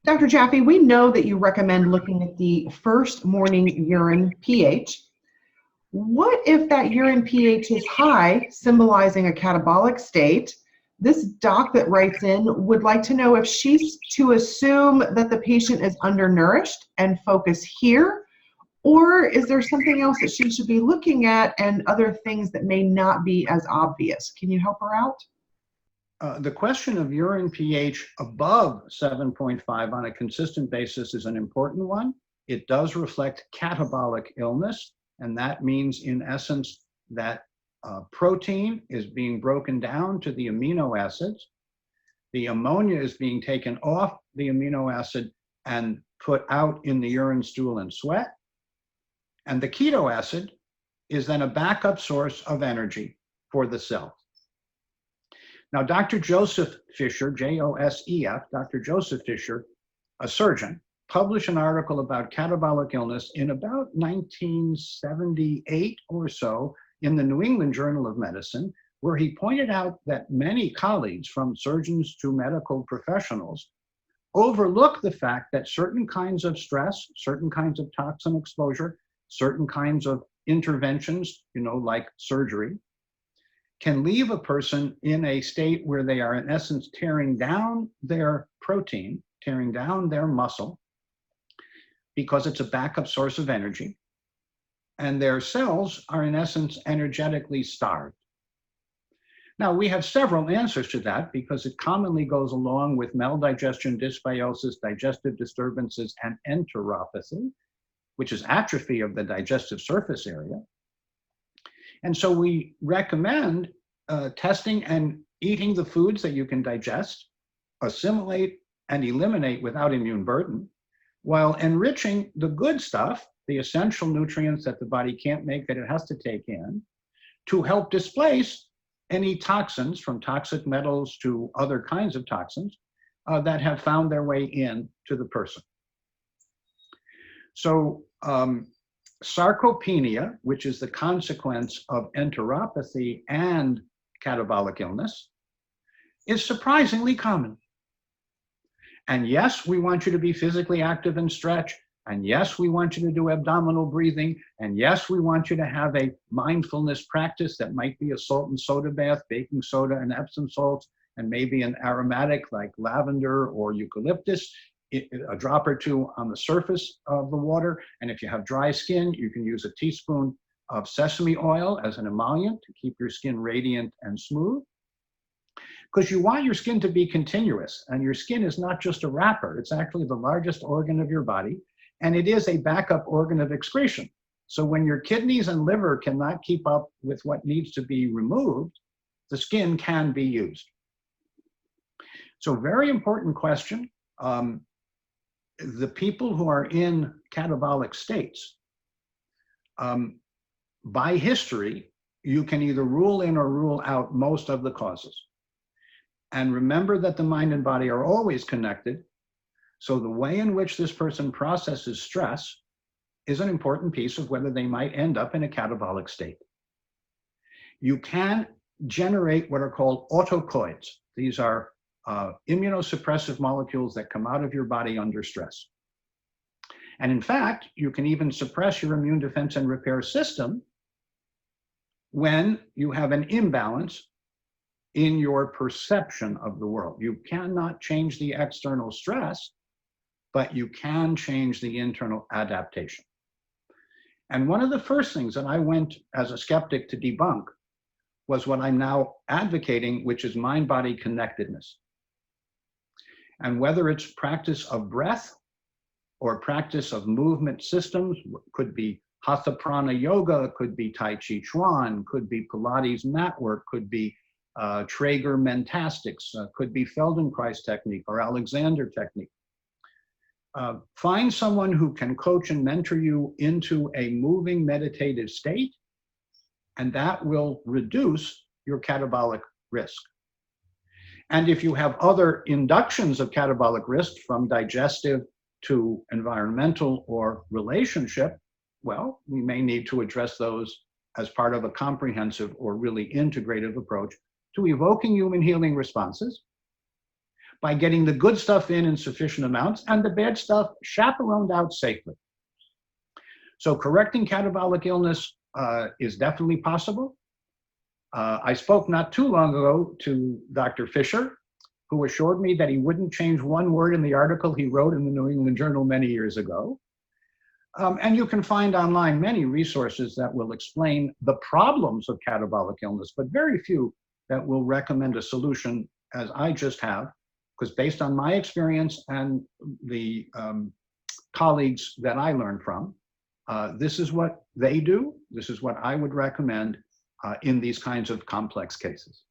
Dr. Jaffe, we know that you recommend looking at the first morning urine pH. What if that urine pH is high, symbolizing a catabolic state? This doc that writes in would like to know if she's to assume that the patient is undernourished and focus here, or is there something else that she should be looking at and other things that may not be as obvious? Can you help her out? The question of urine pH above 7.5 on a consistent basis is an important one. It does reflect catabolic illness, and that means, in essence, that protein is being broken down to the amino acids. The ammonia is being taken off the amino acid and put out in the urine, stool, and sweat. And the keto acid is then a backup source of energy for the cell. Now, Dr. Joseph Fisher, Josef, Dr. Joseph Fisher, a surgeon, published an article about catabolic illness in about 1978 or so in the New England Journal of Medicine, where he pointed out that many colleagues, from surgeons to medical professionals, overlook the fact that certain kinds of stress, certain kinds of toxin exposure, certain kinds of interventions, like surgery, can leave a person in a state where they are, in essence, tearing down their protein, tearing down their muscle, because it's a backup source of energy, and their cells are, in essence, energetically starved. Now, we have several answers to that because it commonly goes along with maldigestion, dysbiosis, digestive disturbances, and enteropathy, which is atrophy of the digestive surface area. And so we recommend testing and eating the foods that you can digest, assimilate, and eliminate without immune burden, while enriching the good stuff, the essential nutrients that the body can't make that it has to take in, to help displace any toxins, from toxic metals to other kinds of toxins, that have found their way in to the person. So sarcopenia, which is the consequence of enteropathy and catabolic illness, is surprisingly common. And yes, we want you to be physically active and stretch. And yes, we want you to do abdominal breathing. And yes, we want you to have a mindfulness practice that might be a salt and soda bath, baking soda and Epsom salts, and maybe an aromatic like lavender or eucalyptus, a drop or two on the surface of the water. And if you have dry skin, you can use a teaspoon of sesame oil as an emollient to keep your skin radiant and smooth. Because you want your skin to be continuous, and your skin is not just a wrapper, it's actually the largest organ of your body, and it is a backup organ of excretion. So when your kidneys and liver cannot keep up with what needs to be removed, the skin can be used. So very important question. The people who are in catabolic states, by history, you can either rule in or rule out most of the causes. And remember that the mind and body are always connected. So the way in which this person processes stress is an important piece of whether they might end up in a catabolic state. You can generate what are called autocoids. These are immunosuppressive molecules that come out of your body under stress. And in fact, you can even suppress your immune defense and repair system when you have an imbalance in your perception of the world. You cannot change the external stress, but you can change the internal adaptation. And one of the first things that I went as a skeptic to debunk was what I'm now advocating, which is mind-body connectedness. And whether it's practice of breath or practice of movement systems, could be Hatha Prana Yoga, could be Tai Chi Chuan, could be Pilates mat work, could be Traeger mentastics, could be Feldenkrais technique or Alexander technique. Find someone who can coach and mentor you into a moving meditative state, and that will reduce your catabolic risk. And if you have other inductions of catabolic risk, from digestive to environmental or relationship, well, we may need to address those as part of a comprehensive or really integrative approach to evoking human healing responses. by getting the good stuff in sufficient amounts and the bad stuff chaperoned out safely. So correcting catabolic illness is definitely possible. I spoke not too long ago to Dr. Fisher, who assured me that he wouldn't change one word in the article he wrote in the New England Journal many years ago. And you can find online many resources that will explain the problems of catabolic illness, but very few that will recommend a solution as I just have, because based on my experience and the colleagues that I learned from, this is what they do. This is what I would recommend in these kinds of complex cases.